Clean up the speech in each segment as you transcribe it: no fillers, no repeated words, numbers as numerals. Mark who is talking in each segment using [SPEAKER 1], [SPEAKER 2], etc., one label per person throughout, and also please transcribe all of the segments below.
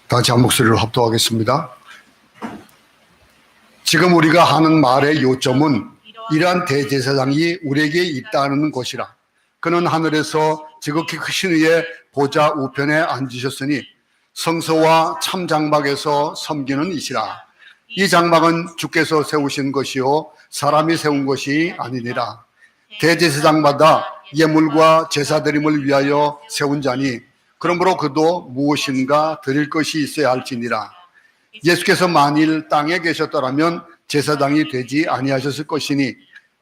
[SPEAKER 1] 다 같이 한 목소리로 합독하겠습니다. 지금 우리가 하는 말의 요점은 이러한 대제사장이 우리에게 있다는 것이라. 그는 하늘에서 지극히 크신 이의 보좌 우편에 앉으셨으니 성소와 참 장막에서 섬기는 이시라. 이 장막은 주께서 세우신 것이요 사람이 세운 것이 아니니라. 대제사장마다 예물과 제사드림을 위하여 세운 자니 그러므로 그도 무엇인가 드릴 것이 있어야 할지니라. 예수께서 만일 땅에 계셨더라면 제사장이 되지 아니하셨을 것이니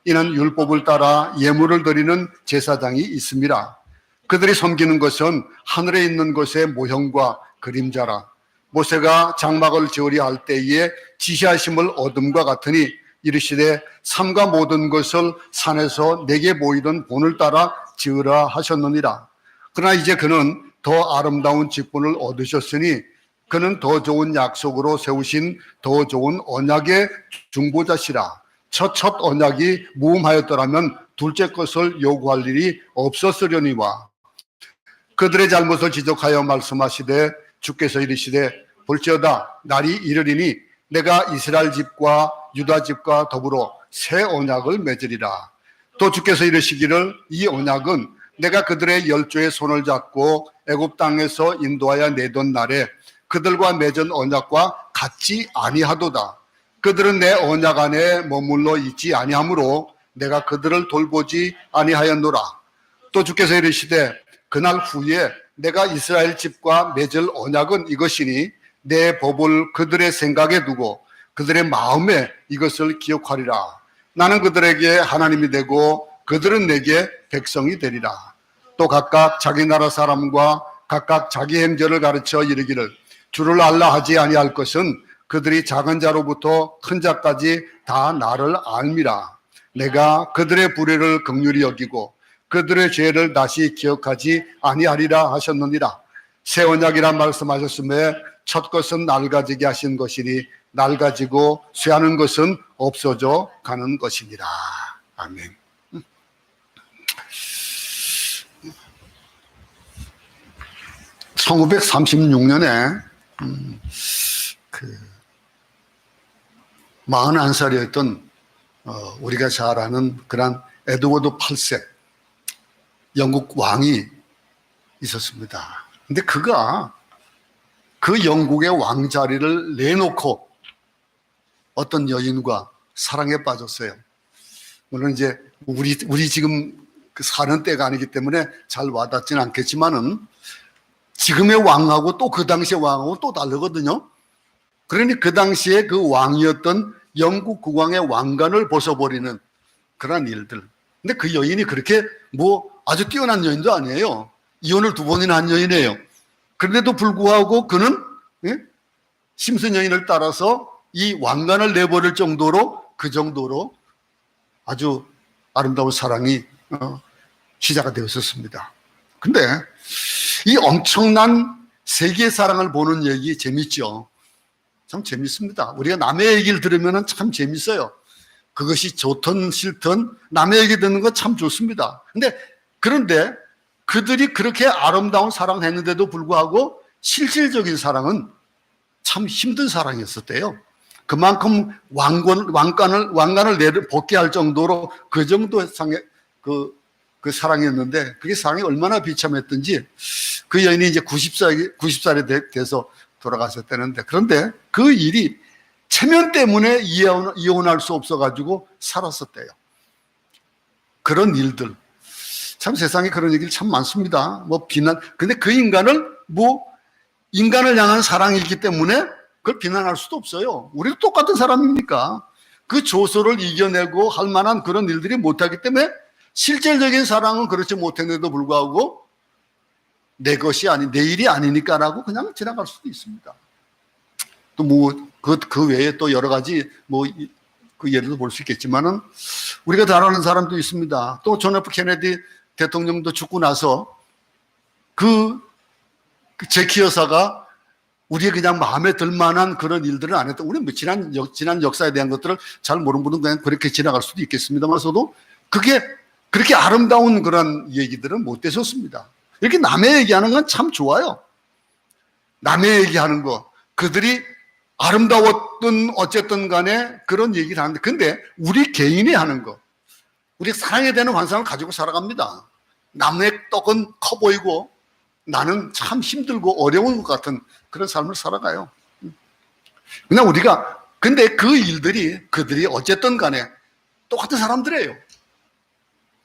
[SPEAKER 1] 이는 율법을 따라 예물을 드리는 제사장이 있습니다. 그들이 섬기는 것은 하늘에 있는 것의 모형과 그림자라. 모세가 장막을 지으려 할 때에 지시하심을 얻음과 같으니 이르시되 삼가 모든 것을 산에서 내게 보이던 본을 따라 지으라 하셨느니라. 그러나 이제 그는 더 아름다운 직분을 얻으셨으니 그는 더 좋은 약속으로 세우신 더 좋은 언약의 중보자시라. 첫 언약이 무음하였더라면 둘째 것을 요구할 일이 없었으려니와. 그들의 잘못을 지적하여 말씀하시되 주께서 이르시되 볼지어다 날이 이르리니 내가 이스라엘 집과 유다 집과 더불어 새 언약을 맺으리라. 또 주께서 이르시기를 이 언약은 내가 그들의 열조의 손을 잡고 애굽 땅에서 인도하여 내던 날에 그들과 맺은 언약과 같지 아니하도다. 그들은 내 언약 안에 머물러 있지 아니하므로 내가 그들을 돌보지 아니하였노라. 또 주께서 이르시되 그날 후에 내가 이스라엘 집과 맺을 언약은 이것이니 내 법을 그들의 생각에 두고 그들의 마음에 이것을 기억하리라. 나는 그들에게 하나님이 되고 그들은 내게 백성이 되리라. 또 각각 자기 나라 사람과 각각 자기 행절을 가르쳐 이르기를 주를 알라 하지 아니할 것은 그들이 작은 자로부터 큰 자까지 다 나를 알미라. 내가 그들의 불의를 긍휼히 여기고 그들의 죄를 다시 기억하지 아니하리라 하셨느니라. 새 언약이라 말씀하셨음에 첫 것은 낡아지게 하신 것이니 낡아지고 쇠하는 것은 없어져 가는 것이니라. 아멘. 1936년에 41살이었던 우리가 잘 아는 그런 에드워드 8세 영국 왕이 있었습니다. 근데 그가 그 영국의 왕자리를 내놓고 어떤 여인과 사랑에 빠졌어요. 물론 이제 우리 지금 사는 때가 아니기 때문에 잘 와닿지는 않겠지만은 지금의 왕하고 또 그 당시의 왕하고 또 다르거든요. 그러니 그 당시에 그 왕이었던 영국 국왕의 왕관을 벗어버리는 그런 일들. 근데 그 여인이 그렇게 뭐 아주 뛰어난 여인도 아니에요. 이혼을 2번이나 한 여인이에요. 그런데도 불구하고 그는 심슨 여인을 따라서 이 왕관을 내버릴 정도로 그 정도로 아주 아름다운 사랑이 시작이 되었었습니다. 근데 이 엄청난 세계의 사랑을 보는 얘기 재밌죠. 참 재밌습니다. 우리가 남의 얘기를 들으면 참 재밌어요. 그것이 좋든 싫든 남의 얘기 듣는 건 참 좋습니다. 그런데 그들이 그렇게 아름다운 사랑을 했는데도 불구하고 실질적인 사랑은 참 힘든 사랑이었었대요. 그만큼 왕관을 벗게 할 정도로 그 정도의 상의 그 사랑이었는데 그게 사랑이 얼마나 비참했던지 그 여인이 이제 90살이 돼서 돌아가셨다는데 그런데 그 일이 체면 때문에 이혼할 수 없어가지고 살았었대요. 그런 일들. 참 세상에 그런 얘기를 참 많습니다. 근데 그 인간을 인간을 향한 사랑이기 때문에 그걸 비난할 수도 없어요. 우리도 똑같은 사람이니까 그 조소를 이겨내고 할 만한 그런 일들이 못하기 때문에 실질적인 사랑은 그렇지 못했는데도 불구하고 내 일이 아니니까라고 그냥 지나갈 수도 있습니다. 또 그 외에 또 여러 가지 그 예를 볼 수 있겠지만은 우리가 잘 아는 사람도 있습니다. 또 존 F 케네디 대통령도 죽고 나서 그 제키 여사가 우리의 그냥 마음에 들 만한 그런 일들은 안 했다. 우리 지난 역사에 대한 것들을 잘 모르는 분은 그냥 그렇게 지나갈 수도 있겠습니다만서도 그게 그렇게 아름다운 그런 얘기들은 못 되셨습니다. 이렇게 남의 얘기하는 건 참 좋아요. 남의 얘기하는 거, 그들이 아름다웠든 어쨌든 간에 그런 얘기를 하는데, 근데 우리 개인이 하는 거, 우리 사랑에 대한 환상을 가지고 살아갑니다. 남의 떡은 커 보이고 나는 참 힘들고 어려운 것 같은 그런 삶을 살아가요. 그냥 우리가, 근데 그 일들이, 그들이 어쨌든 간에 똑같은 사람들이에요.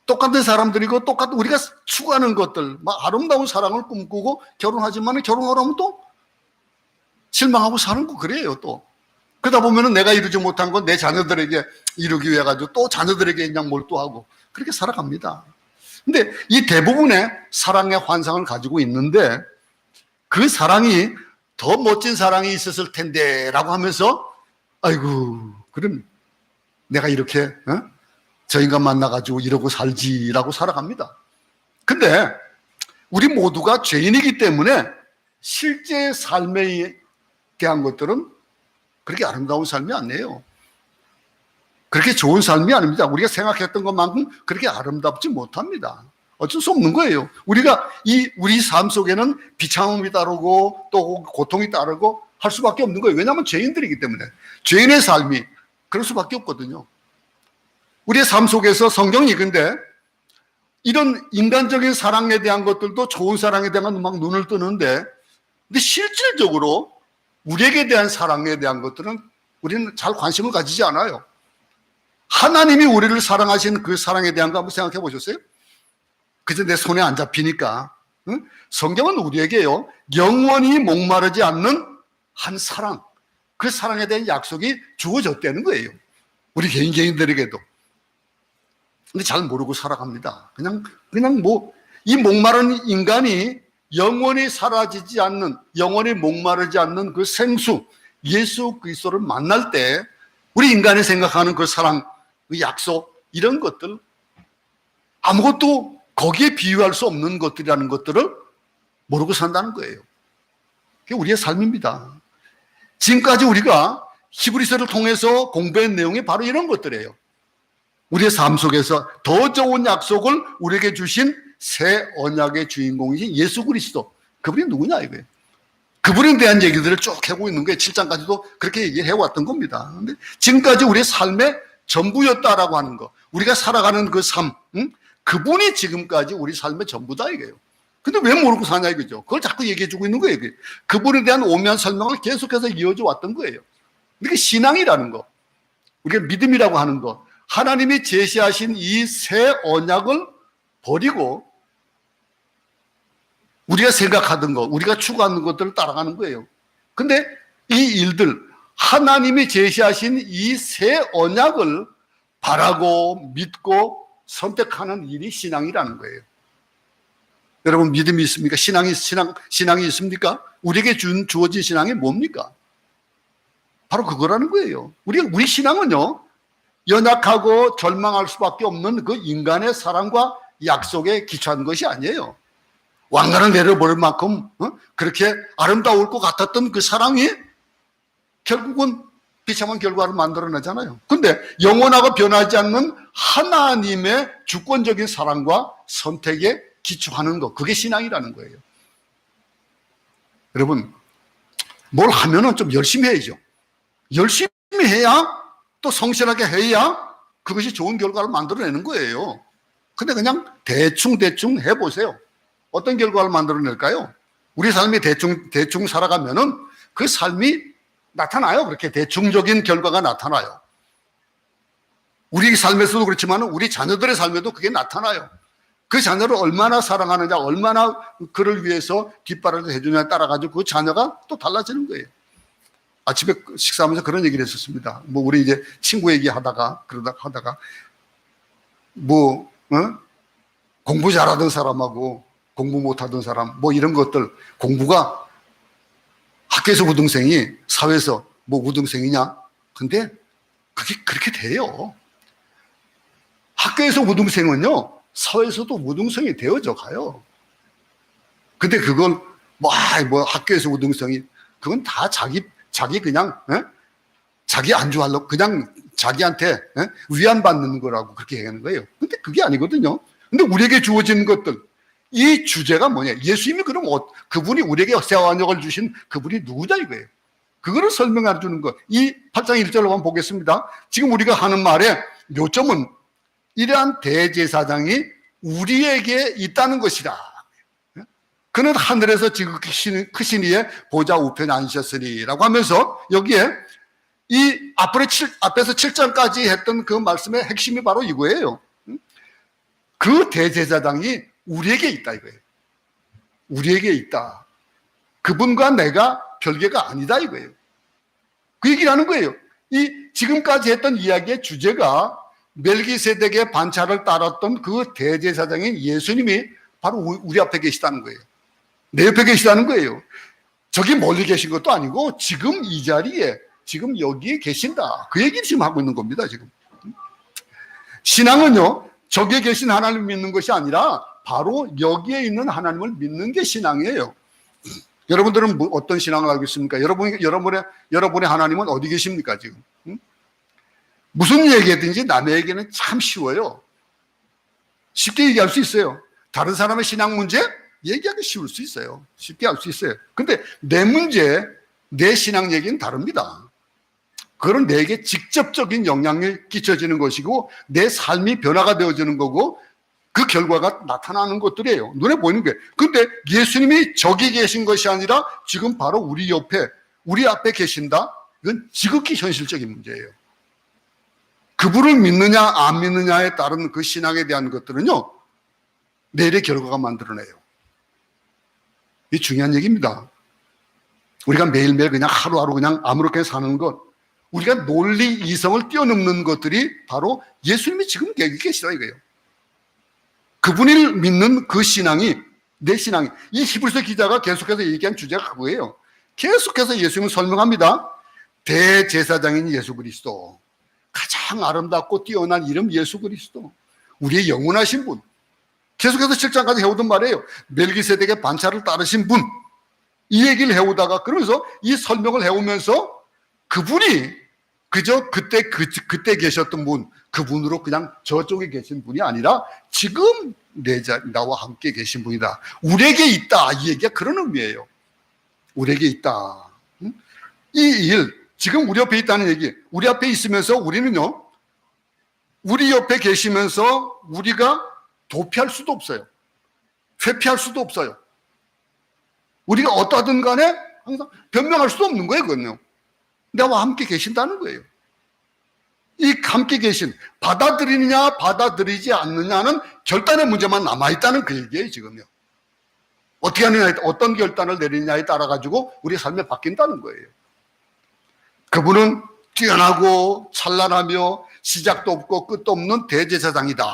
[SPEAKER 1] 똑같은 사람들이고, 똑같은 우리가 추구하는 것들, 막 아름다운 사랑을 꿈꾸고 결혼하지만 결혼하면 또 실망하고 사는 거 그래요, 또. 그러다 보면은 내가 이루지 못한 건 내 자녀들에게 이루기 위해 가지고 또 자녀들에게 그냥 몰두하고 그렇게 살아갑니다. 근데 이 대부분의 사랑의 환상을 가지고 있는데, 그 사랑이 더 멋진 사랑이 있었을 텐데 라고 하면서, 아이고, 그럼 내가 이렇게 저 인간 만나가지고 이러고 살지라고 살아갑니다. 근데 우리 모두가 죄인이기 때문에 실제 삶에 대한 것들은 그렇게 아름다운 삶이 아니에요. 그렇게 좋은 삶이 아닙니다. 우리가 생각했던 것만큼 그렇게 아름답지 못합니다. 어쩔 수 없는 거예요. 우리가 우리 삶 속에는 비참함이 따르고 또 고통이 따르고 할 수밖에 없는 거예요. 왜냐하면 죄인들이기 때문에. 죄인의 삶이 그럴 수밖에 없거든요. 우리의 삶 속에서 성경이 근데 이런 인간적인 사랑에 대한 것들도 좋은 사랑에 대한 막 눈을 뜨는데, 근데 실질적으로 우리에게 대한 사랑에 대한 것들은 우리는 잘 관심을 가지지 않아요. 하나님이 우리를 사랑하신 그 사랑에 대한 거 한번 생각해 보셨어요? 그저 내 손에 안 잡히니까. 응? 성경은 우리에게요, 영원히 목마르지 않는 한 사랑, 그 사랑에 대한 약속이 주어졌다는 거예요. 우리 개인들에게도. 근데 잘 모르고 살아갑니다. 그냥 뭐, 이 목마른 인간이 영원히 사라지지 않는, 영원히 목마르지 않는 그 생수, 예수 그리스도를 만날 때 우리 인간이 생각하는 그 사랑, 그 약속, 이런 것들, 아무것도 거기에 비유할 수 없는 것들이라는 것들을 모르고 산다는 거예요. 그게 우리의 삶입니다. 지금까지 우리가 히브리서를 통해서 공부한 내용이 바로 이런 것들이에요. 우리의 삶 속에서 더 좋은 약속을 우리에게 주신 새 언약의 주인공이신 예수 그리스도, 그분이 누구냐 이거예요. 그분에 대한 얘기들을 쭉 하고 있는 거예요. 7장까지도 그렇게 얘기를 해왔던 겁니다. 근데 지금까지 우리의 삶의 전부였다라고 하는 거, 우리가 살아가는 그 삶, 그분이 지금까지 우리 삶의 전부다 이거예요. 근데 왜 모르고 사냐 이거죠. 그걸 자꾸 얘기해주고 있는 거예요. 그분에 대한 오묘한 설명을 계속해서 이어져 왔던 거예요. 이게 신앙이라는 거, 우리가 믿음이라고 하는 거, 하나님이 제시하신 이 새 언약을 버리고 우리가 생각하던 것, 우리가 추구하는 것들을 따라가는 거예요. 근데 이 일들, 하나님이 제시하신 이 새 언약을 바라고 믿고 선택하는 일이 신앙이라는 거예요. 여러분, 믿음이 있습니까? 신앙이 있습니까? 우리에게 주어진 신앙이 뭡니까? 바로 그거라는 거예요. 우리 신앙은요, 연약하고 절망할 수밖에 없는 그 인간의 사랑과 약속에 기초한 것이 아니에요. 왕관을 내려버릴 만큼 그렇게 아름다울 것 같았던 그 사랑이 결국은 비참한 결과를 만들어내잖아요. 근데 영원하고 변하지 않는 하나님의 주권적인 사랑과 선택에 기초하는 것, 그게 신앙이라는 거예요. 여러분, 뭘 하면은 좀 열심히 해야죠. 열심히 해야, 또 성실하게 해야 그것이 좋은 결과를 만들어내는 거예요. 근데 그냥 대충 해보세요. 어떤 결과를 만들어낼까요? 우리 삶이 대충 살아가면은 그 삶이 나타나요. 그렇게 대충적인 결과가 나타나요. 우리 삶에서도 그렇지만 우리 자녀들의 삶에도 그게 나타나요. 그 자녀를 얼마나 사랑하느냐, 얼마나 그를 위해서 뒷바라지 해주냐에 따라가지고 그 자녀가 또 달라지는 거예요. 아침에 식사하면서 그런 얘기를 했었습니다. 뭐 우리 이제 친구 얘기하다가 공부 잘하던 사람하고 공부 못하던 사람, 뭐 이런 것들, 공부가 학교에서 우등생이 사회에서 뭐 우등생이냐? 근데 그게 그렇게 돼요. 학교에서 우등생은요, 사회에서도 우등생이 되어져 가요. 근데 그걸 뭐 학교에서 우등생이, 그건 다 자기 그냥 자기 안주하려고 그냥 자기한테 위안받는 거라고 그렇게 하는 거예요. 근데 그게 아니거든요. 근데 우리에게 주어진 것들, 이 주제가 뭐냐? 예수님이 그럼 그분이 우리에게 세왕역을 주신 그분이 누구냐 이거예요. 그거를 설명해 주는 것. 이 8장 1절로 한번 보겠습니다. 지금 우리가 하는 말의 요점은 이러한 대제사장이 우리에게 있다는 것이다. 그는 하늘에서 지극히 크신 이의 보좌 우편에 앉으셨으니라고 하면서 여기에 이 앞에서 7장까지 했던 그 말씀의 핵심이 바로 이거예요. 그 대제사장이 우리에게 있다 이거예요. 우리에게 있다. 그분과 내가 별개가 아니다 이거예요. 그 얘기를 하는 거예요. 이 지금까지 했던 이야기의 주제가 멜기세덱의 반차를 따랐던 그 대제사장인 예수님이 바로 우리 앞에 계시다는 거예요. 내 옆에 계시다는 거예요. 저기 멀리 계신 것도 아니고 지금 이 자리에 지금 여기에 계신다. 그 얘기를 지금 하고 있는 겁니다. 지금 신앙은요 저기에 계신 하나님을 믿는 것이 아니라 바로 여기에 있는 하나님을 믿는 게 신앙이에요. 여러분들은 어떤 신앙을 알고 있습니까? 여러분의 하나님은 어디 계십니까 지금? 무슨 얘기든지 남에게는 참 쉬워요. 쉽게 얘기할 수 있어요. 다른 사람의 신앙 문제 얘기하기 쉬울 수 있어요. 쉽게 할 수 있어요. 근데 내 문제, 내 신앙 얘기는 다릅니다. 그건 내게 직접적인 영향을 끼쳐지는 것이고 내 삶이 변화가 되어지는 거고 그 결과가 나타나는 것들이에요. 눈에 보이는 게. 근데 예수님이 저기 계신 것이 아니라 지금 바로 우리 옆에, 우리 앞에 계신다? 이건 지극히 현실적인 문제예요. 그분을 믿느냐 안 믿느냐에 따른 그 신앙에 대한 것들은요 내일의 결과가 만들어내요. 이 중요한 얘기입니다. 우리가 매일매일 그냥 하루하루 그냥 아무렇게 사는 것, 우리가 논리 이성을 뛰어넘는 것들이 바로 예수님이 지금 여기 계시다 이거예요. 그분을 믿는 그 신앙이 내 신앙이, 이 히브리서 기자가 계속해서 얘기한 주제가 그거예요. 계속해서 예수님은 설명합니다. 대제사장인 예수 그리스도, 가장 아름답고 뛰어난 이름 예수 그리스도, 우리의 영원하신 분, 계속해서 7장까지 해오던 말이에요. 멜기세덱의 반차를 따르신 분, 이 얘기를 해오다가 그러면서 이 설명을 해오면서 그분이 그저 그때 계셨던 분, 그분으로 그냥 저쪽에 계신 분이 아니라 지금 나와 함께 계신 분이다. 우리에게 있다. 이 얘기가 그런 의미예요. 우리에게 있다. 이 일, 지금 우리 옆에 있다는 얘기, 우리 앞에 있으면서 우리는요, 우리 옆에 계시면서 우리가 도피할 수도 없어요. 회피할 수도 없어요. 우리가 어떠하든 간에 항상 변명할 수도 없는 거예요, 그건요. 나와 함께 계신다는 거예요. 이 함께 계신, 받아들이느냐 받아들이지 않느냐는 결단의 문제만 남아있다는 그 얘기예요, 지금요. 어떻게 하느냐, 어떤 결단을 내리느냐에 따라 가지고 우리의 삶이 바뀐다는 거예요. 그분은 뛰어나고 찬란하며 시작도 없고 끝도 없는 대제사장이다.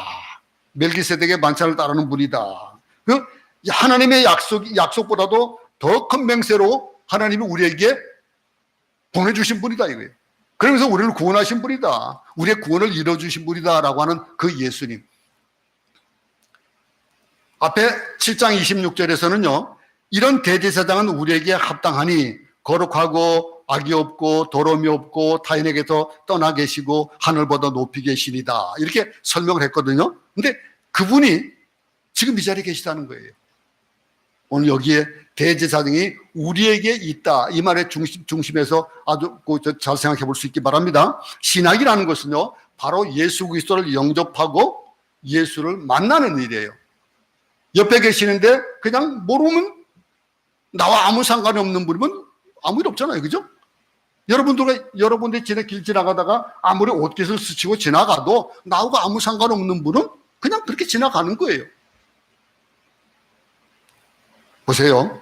[SPEAKER 1] 멜기세덱의 반차를 따르는 분이다. 그 하나님의 약속보다도 더 큰 맹세로 하나님이 우리에게 보내주신 분이다 이거예요. 그러면서 우리를 구원하신 분이다. 우리의 구원을 이뤄주신 분이다라고 하는 그 예수님. 앞에 7장 26절에서는요. 이런 대제사장은 우리에게 합당하니 거룩하고 악이 없고 더러움이 없고 타인에게서 떠나 계시고 하늘보다 높이 계시니다. 이렇게 설명을 했거든요. 근데 그분이 지금 이 자리에 계시다는 거예요. 오늘 여기에 대제사장이 우리에게 있다. 이 말의 중심에서 아주 잘 생각해 볼 수 있기 바랍니다. 신학이라는 것은요, 바로 예수 그리스도를 영접하고 예수를 만나는 일이에요. 옆에 계시는데 그냥 모르면 나와 아무 상관이 없는 분이면 아무 일 없잖아요. 그죠? 여러분들이 길 지나가다가 아무리 옷깃을 스치고 지나가도 나하고 아무 상관없는 분은 그냥 그렇게 지나가는 거예요. 보세요.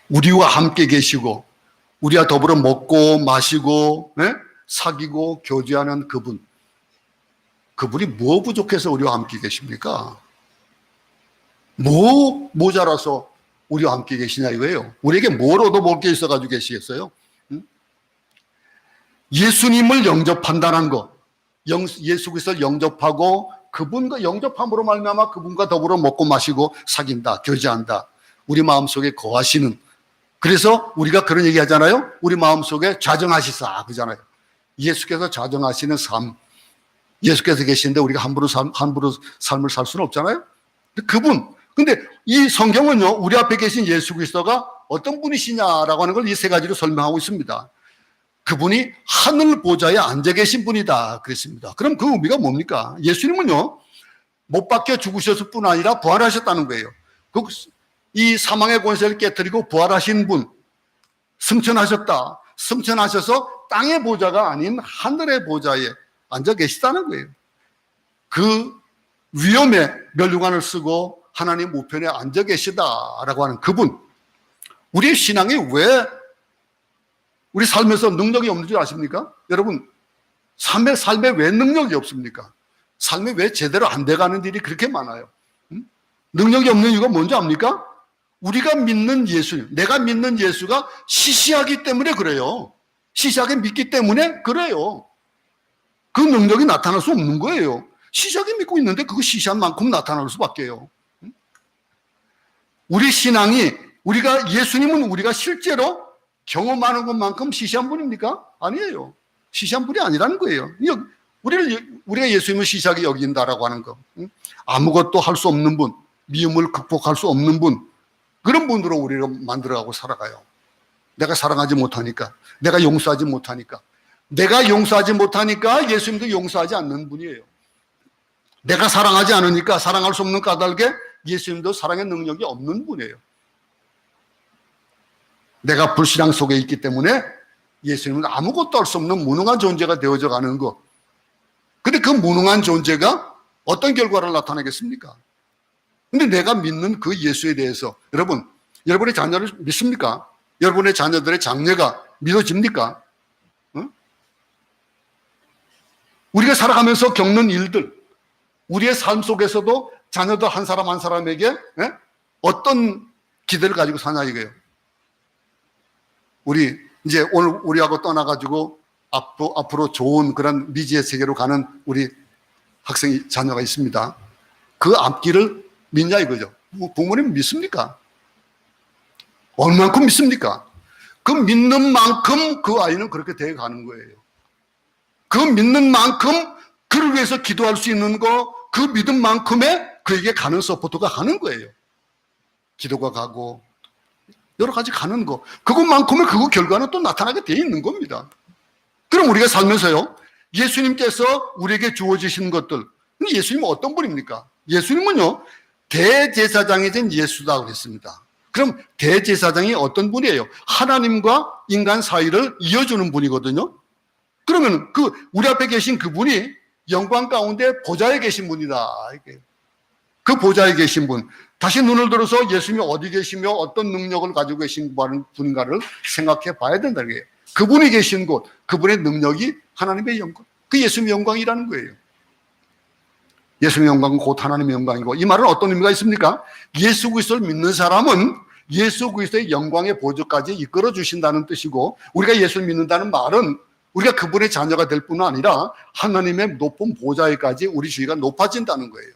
[SPEAKER 1] 우리와 함께 계시고 우리와 더불어 먹고 마시고 사귀고 교제하는 그분이 뭐 부족해서 우리와 함께 계십니까? 뭐 모자라서 우리와 함께 계시냐 이거예요. 우리에게 뭘 얻어볼 게 있어가지고 계시겠어요? 예수님을 영접한다는 것, 예수 그리스도를 영접하고 그분과 영접함으로 말미암아 그분과 더불어 먹고 마시고 사귄다, 교제한다. 우리 마음속에 거하시는, 그래서 우리가 그런 얘기 하잖아요. 우리 마음속에 좌정하시사 그러잖아요. 예수께서 좌정하시는 삶, 예수께서 계시는데 우리가 함부로 삶을 살 수는 없잖아요. 그분, 근데 이 성경은요, 우리 앞에 계신 예수 그리스도가 어떤 분이시냐라고 하는 걸 이 세 가지로 설명하고 있습니다. 그분이 하늘 보좌에 앉아 계신 분이다 그랬습니다. 그럼 그 의미가 뭡니까? 예수님은요, 못 박혀 죽으셨을 뿐 아니라 부활하셨다는 거예요. 이 사망의 권세를 깨뜨리고 부활하신 분, 승천하셨다. 승천하셔서 땅의 보좌가 아닌 하늘의 보좌에 앉아 계시다는 거예요. 그 위엄에 면류관을 쓰고 하나님 우편에 앉아 계시다라고 하는 그분. 우리의 신앙이 왜 우리 삶에서 능력이 없는 줄 아십니까? 여러분, 삶에 왜 능력이 없습니까? 삶에 왜 제대로 안 돼가는 일이 그렇게 많아요? 능력이 없는 이유가 뭔지 압니까? 우리가 믿는 예수님, 내가 믿는 예수가 시시하기 때문에 그래요. 시시하게 믿기 때문에 그래요. 그 능력이 나타날 수 없는 거예요. 시시하게 믿고 있는데 그거 시시한 만큼 나타날 수밖에요. 우리 신앙이, 예수님은 우리가 실제로 경험하는 것만큼 시시한 분입니까? 아니에요. 시시한 분이 아니라는 거예요. 우리가 예수님을 시시하게 여긴다라고 하는 거. 아무것도 할 수 없는 분, 미움을 극복할 수 없는 분, 그런 분으로 우리를 만들어가고 살아가요. 내가 사랑하지 못하니까, 내가 용서하지 못하니까, 예수님도 용서하지 않는 분이에요. 내가 사랑하지 않으니까 사랑할 수 없는 까닭에 예수님도 사랑의 능력이 없는 분이에요. 내가 불신앙 속에 있기 때문에 예수님은 아무것도 할 수 없는 무능한 존재가 되어져 가는 것. 근데 그 무능한 존재가 어떤 결과를 나타내겠습니까? 근데 내가 믿는 그 예수에 대해서 여러분의 자녀를 믿습니까? 여러분의 자녀들의 장래가 믿어집니까? 응? 우리가 살아가면서 겪는 일들, 우리의 삶 속에서도 자녀들 한 사람 한 사람에게 어떤 기대를 가지고 사냐 이거예요. 이제 오늘 우리하고 떠나가지고 앞으로 좋은 그런 미지의 세계로 가는 우리 학생 자녀가 있습니다. 그 앞길을 믿냐 이거죠. 부모님 믿습니까? 얼만큼 믿습니까? 그 믿는 만큼 그 아이는 그렇게 되어 가는 거예요. 그 믿는 만큼 그를 위해서 기도할 수 있는 거, 그 믿음 만큼의 그에게 가는 서포트가 가는 거예요. 기도가 가고 여러 가지 가는 거, 그것만큼의 그 결과는 또 나타나게 되어 있는 겁니다. 그럼 우리가 살면서요, 예수님께서 우리에게 주어지신 것들, 예수님은 어떤 분입니까? 예수님은요, 대제사장이 된 예수다 그랬습니다. 그럼 대제사장이 어떤 분이에요? 하나님과 인간 사이를 이어주는 분이거든요. 그러면 우리 앞에 계신 그분이 영광 가운데 보좌에 계신 분이다. 그 보좌에 계신 분, 다시 눈을 들어서 예수님이 어디 계시며 어떤 능력을 가지고 계신 분인가를 생각해 봐야 된다는 거예요. 그분이 계신 곳, 그분의 능력이 하나님의 영광, 그 예수님의 영광이라는 거예요. 예수님의 영광은 곧 하나님의 영광이고, 이 말은 어떤 의미가 있습니까? 예수 그리스도를 믿는 사람은 예수 그리스도의 영광의 보좌까지 이끌어 주신다는 뜻이고, 우리가 예수를 믿는다는 말은 우리가 그분의 자녀가 될 뿐 아니라 하나님의 높은 보좌에까지 우리 주의가 높아진다는 거예요.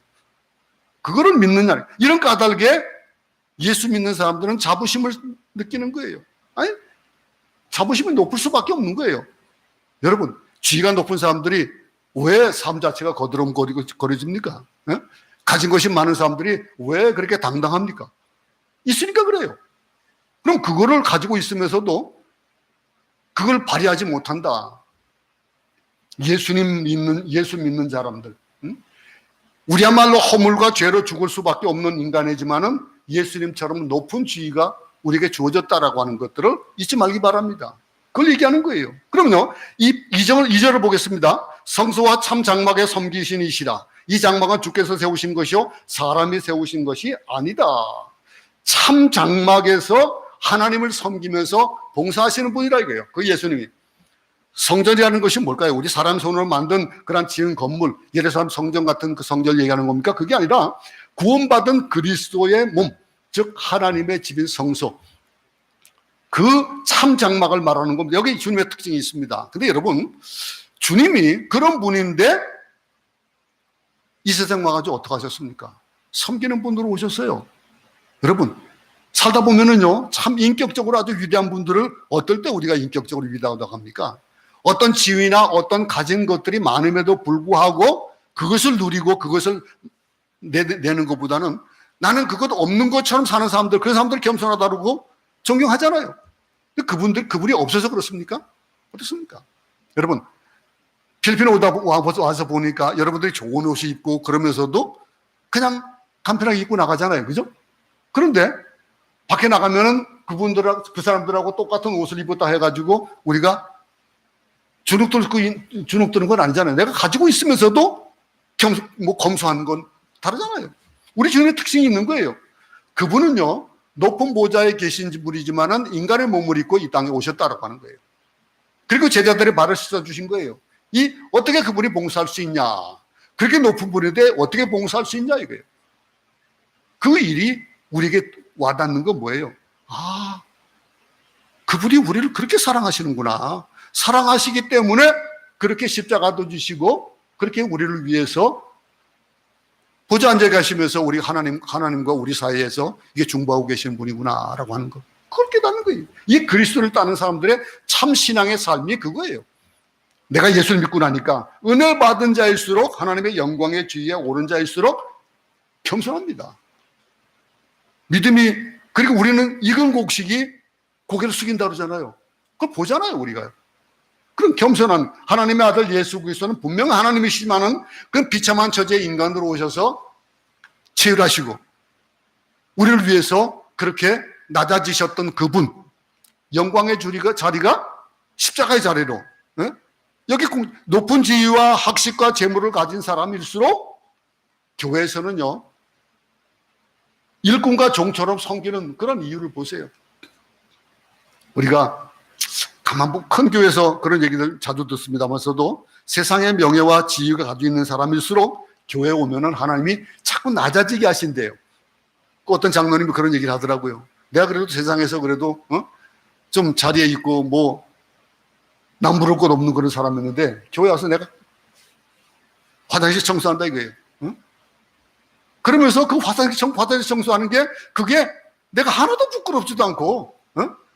[SPEAKER 1] 그거를 믿느냐, 이런 까닭에 예수 믿는 사람들은 자부심을 느끼는 거예요. 아니, 자부심이 높을 수밖에 없는 거예요. 여러분, 지위가 높은 사람들이 왜 삶 자체가 거드름거려집니까? 가진 것이 많은 사람들이 왜 그렇게 당당합니까? 있으니까 그래요. 그럼 그거를 가지고 있으면서도 그걸 발휘하지 못한다. 예수 믿는 사람들. 우리야말로 허물과 죄로 죽을 수밖에 없는 인간이지만은 예수님처럼 높은 지위가 우리에게 주어졌다라고 하는 것들을 잊지 말기 바랍니다. 그걸 얘기하는 거예요. 그럼요, 이 2절을 보겠습니다. 성소와 참 장막에 섬기신 이시라. 이 장막은 주께서 세우신 것이요 사람이 세우신 것이 아니다. 참 장막에서 하나님을 섬기면서 봉사하시는 분이라 이거예요. 그 예수님이. 성전이라는 것이 뭘까요? 우리 사람 손으로 만든 그런 지은 건물, 예루살렘 성전 같은 그 성전을 얘기하는 겁니까? 그게 아니라 구원받은 그리스도의 몸, 즉 하나님의 집인 성소, 그 참 장막을 말하는 겁니다. 여기 주님의 특징이 있습니다. 근데 여러분, 주님이 그런 분인데 이 세상 와가지고 어떻게 하셨습니까? 섬기는 분으로 오셨어요. 여러분, 살다 보면은요, 참 인격적으로 아주 위대한 분들을 어떨 때 우리가 인격적으로 위대하다고 합니까? 어떤 지위나 어떤 가진 것들이 많음에도 불구하고 그것을 누리고 그것을 내는 것보다는 나는 그것 없는 것처럼 사는 사람들, 그런 사람들 겸손하다고 존경하잖아요. 근데 그분이 없어서 그렇습니까? 어떻습니까? 여러분, 필리핀에 와서 보니까 여러분들이 좋은 옷을 입고 그러면서도 그냥 간편하게 입고 나가잖아요. 그죠? 그런데 밖에 나가면은 그 사람들하고 똑같은 옷을 입었다 해가지고 우리가 주눅 드는 건 아니잖아요. 내가 가지고 있으면서도 검소한 건 다르잖아요. 우리 주님의 특징이 있는 거예요. 그분은요, 높은 보좌에 계신 분이지만은 인간의 몸을 입고 이 땅에 오셨다라고 하는 거예요. 그리고 제자들의 발을 씻어주신 거예요. 어떻게 그분이 봉사할 수 있냐? 그렇게 높은 분인데 어떻게 봉사할 수 있냐 이거예요. 그 일이 우리에게 와닿는 건 뭐예요? 아, 그분이 우리를 그렇게 사랑하시는구나. 사랑하시기 때문에 그렇게 십자가도 주시고 그렇게 우리를 위해서 보좌 앉아 계시면서 우리 하나님과 우리 사이에서 이게 중보하고 계시는 분이구나라고 하는 거. 그걸 깨닫는 거예요. 이 그리스도를 따는 사람들의 참 신앙의 삶이 그거예요. 내가 예수를 믿고 나니까 은혜 받은 자일수록 하나님의 영광의 지위에 오른 자일수록 겸손합니다. 믿음이, 그리고 우리는 익은 곡식이 고개를 숙인다 그러잖아요. 그걸 보잖아요, 우리가. 그런 겸손한 하나님의 아들 예수 그리스도는 분명 하나님이시지만은 그 비참한 처지의 인간으로 오셔서 치유하시고 우리를 위해서 그렇게 낮아지셨던 그분, 영광의 자리가 십자가의 자리로, 여기 높은 지위와 학식과 재물을 가진 사람일수록 교회에서는요, 일꾼과 종처럼 섬기는 그런 이유를 보세요. 우리가 큰 교회에서 그런 얘기들 자주 듣습니다만서도 세상의 명예와 지위가 가지고 있는 사람일수록 교회에 오면은 하나님이 자꾸 낮아지게 하신대요. 어떤 장로님이 그런 얘기를 하더라고요. 내가 그래도 세상에서 그래도 좀 자리에 있고 남부를 것 없는 그런 사람이었는데 교회 와서 내가 화장실 청소한다 이거예요. 그러면서 그 화장실 청소하는 게 그게 내가 하나도 부끄럽지도 않고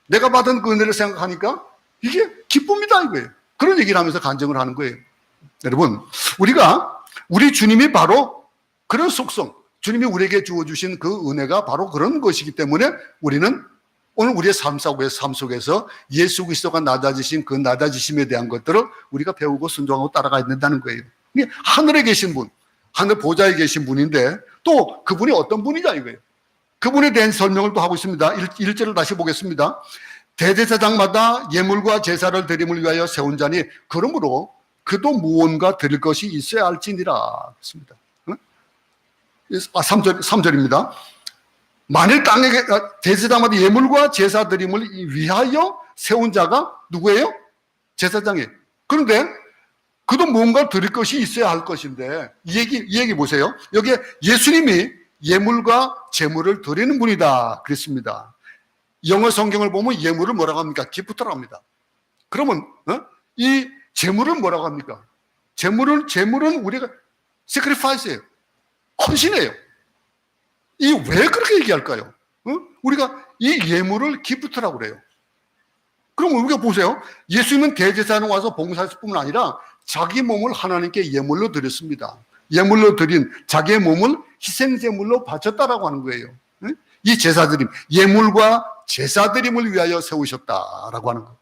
[SPEAKER 1] 내가 받은 그 은혜를 생각하니까 이게 기쁨이다 이거예요. 그런 얘기를 하면서 간증을 하는 거예요. 여러분, 우리 주님이 바로 그런 속성, 주님이 우리에게 주어주신 그 은혜가 바로 그런 것이기 때문에 우리는 오늘 우리의 삶 속에서 예수 그리스도가 낮아지신 그 낮아지심에 대한 것들을 우리가 배우고 순종하고 따라가야 된다는 거예요. 하늘에 계신 분, 하늘 보좌에 계신 분인데 또 그분이 어떤 분이냐 이거예요. 그분에 대한 설명을 또 하고 있습니다. 1절을 다시 보겠습니다. 대제사장마다 예물과 제사를 드림을 위하여 세운 자니 그러므로 그도 무언가 드릴 것이 있어야 할지니라. 그렇습니다. 3절입니다. 만일 땅에 대제사장마다 예물과 제사 드림을 위하여 세운 자가 누구예요? 제사장이에요. 그런데 그도 뭔가 드릴 것이 있어야 할 것인데 이 얘기 보세요. 여기에 예수님이 예물과 제물을 드리는 분이다 그랬습니다. 영어 성경을 보면 예물을 뭐라고 합니까? 기프트라고 합니다. 그러면 이 제물을 뭐라고 합니까? 제물은 우리가 sacrifice예요. 헌신이에요. 왜 그렇게 얘기할까요? 우리가 이 예물을 기프트라고 그래요. 그럼 우리가 보세요. 예수님은 대제사장 와서 봉사했을 뿐만 아니라 자기 몸을 하나님께 예물로 드렸습니다. 예물로 드린 자기의 몸을 희생제물로 바쳤다라고 하는 거예요. 이 제사드림, 예물과 제사드림을 위하여 세우셨다라고 하는 거.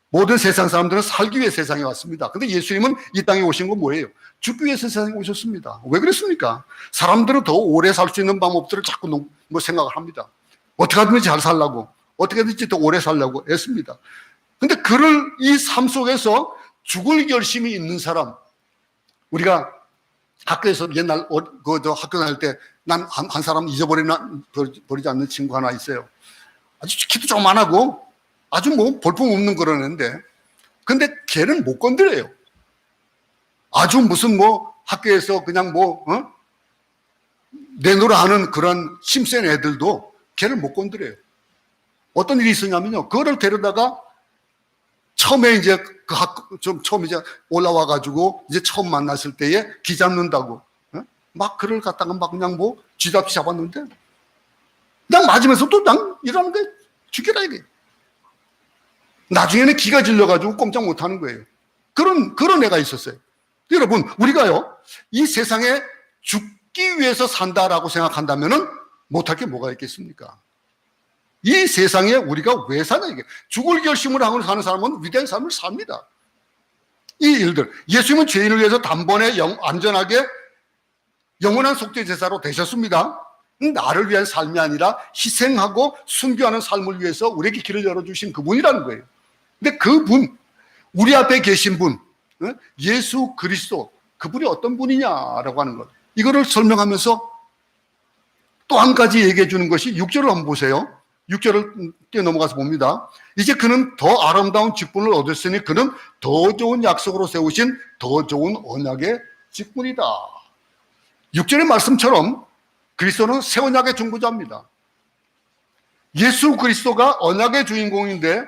[SPEAKER 1] 모든 세상 사람들은 살기 위해 세상에 왔습니다. 근데 예수님은 이 땅에 오신 건 뭐예요? 죽기 위해서 세상에 오셨습니다. 왜 그랬습니까? 사람들은 더 오래 살 수 있는 방법들을 자꾸 생각을 합니다. 어떻게 하든지 잘 살려고, 어떻게 하든지 더 오래 살려고 했습니다. 근데 이 삶 속에서 죽을 결심이 있는 사람, 우리가 학교에서 옛날 학교 다닐 때 난 한 사람 버리지 않는 친구 하나 있어요. 아주 키도 조그만하고 아주 볼품 없는 그런 애인데 근데 걔는 못 건드려요. 아주 무슨 학교에서 그냥 내놓으라 하는 그런 힘센 애들도 걔를 못 건드려요. 어떤 일이 있었냐면요. 그거를 데려다가 처음에 이제 처음 이제 올라와가지고 이제 처음 만났을 때에 기 잡는다고 막 그를 갖다가 막 그냥 쥐잡지 잡았는데 그냥 맞으면서 또 그냥 이러는 거예요. 죽여라 이게. 나중에는 기가 질려가지고 꼼짝 못하는 거예요. 그런 애가 있었어요. 여러분, 우리가요 이 세상에 죽기 위해서 산다라고 생각한다면은 못할 게 뭐가 있겠습니까? 이 세상에 우리가 왜 사냐 이게. 죽을 결심을 하고 사는 사람은 위대한 삶을 삽니다. 이 일들, 예수님은 죄인을 위해서 단번에 안전하게 영원한 속죄 제사로 되셨습니다. 나를 위한 삶이 아니라 희생하고 순교하는 삶을 위해서 우리에게 길을 열어주신 그분이라는 거예요. 근데 그분, 우리 앞에 계신 분, 예수 그리스도, 그분이 어떤 분이냐라고 하는 것, 이거를 설명하면서 또 한 가지 얘기해 주는 것이 6절을 한번 보세요. 6절을 뛰어넘어가서 봅니다. 이제 그는 더 아름다운 직분을 얻었으니 그는 더 좋은 약속으로 세우신 더 좋은 언약의 직분이다. 6절의 말씀처럼 그리스도는 새 언약의 중보자입니다. 예수 그리스도가 언약의 주인공인데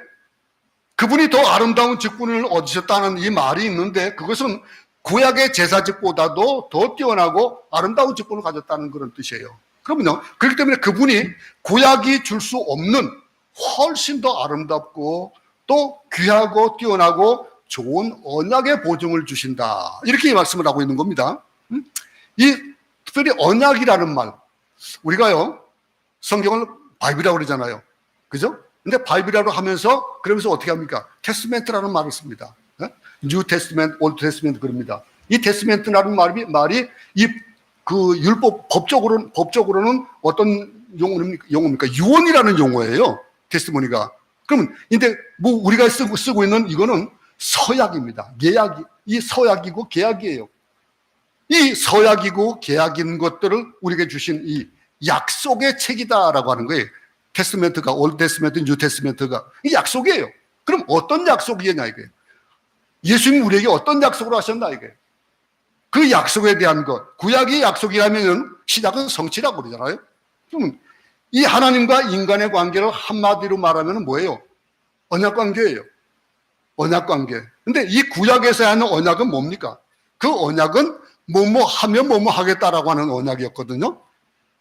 [SPEAKER 1] 그분이 더 아름다운 직분을 얻으셨다는 이 말이 있는데 그것은 구약의 제사직보다도 더 뛰어나고 아름다운 직분을 가졌다는 그런 뜻이에요. 그러면요, 그렇기 때문에 그분이 구약이 줄 수 없는 훨씬 더 아름답고 또 귀하고 뛰어나고 좋은 언약의 보증을 주신다. 이렇게 말씀을 하고 있는 겁니다. 이 특별히 언약이라는 말, 우리가요 성경을 바이블이라고 그러잖아요, 그죠? 근데 바이블이라고 하면서 그러면서 어떻게 합니까? 테스멘트라는 말을 씁니다. 뉴 테스멘트, 올드 테스멘트 그럽니다. 이 테스멘트라는 말이 이 그 율법 법적으로는 어떤 용어입니까? 유언이라는 용어예요. 테스티모니가. 그러면 근데 뭐 우리가 쓰고 있는 이거는 서약입니다. 이 서약이고 계약이에요. 이 서약이고 계약인 것들을 우리에게 주신 이 약속의 책이다라고 하는 거예요. 테스멘트가, 올드 테스멘트, 뉴 테스멘트가 이 약속이에요. 그럼 어떤 약속이냐 이게? 예수님이 우리에게 어떤 약속을 하셨나 이게? 그 약속에 대한 것, 구약이 약속이라면 신약은 성취라고 그러잖아요. 그러면 이 하나님과 인간의 관계를 한마디로 말하면 뭐예요? 언약 관계예요. 언약 관계. 근데 이 구약에서 하는 언약은 뭡니까? 그 언약은 뭐뭐 하면 뭐뭐 하겠다라고 하는 언약이었거든요.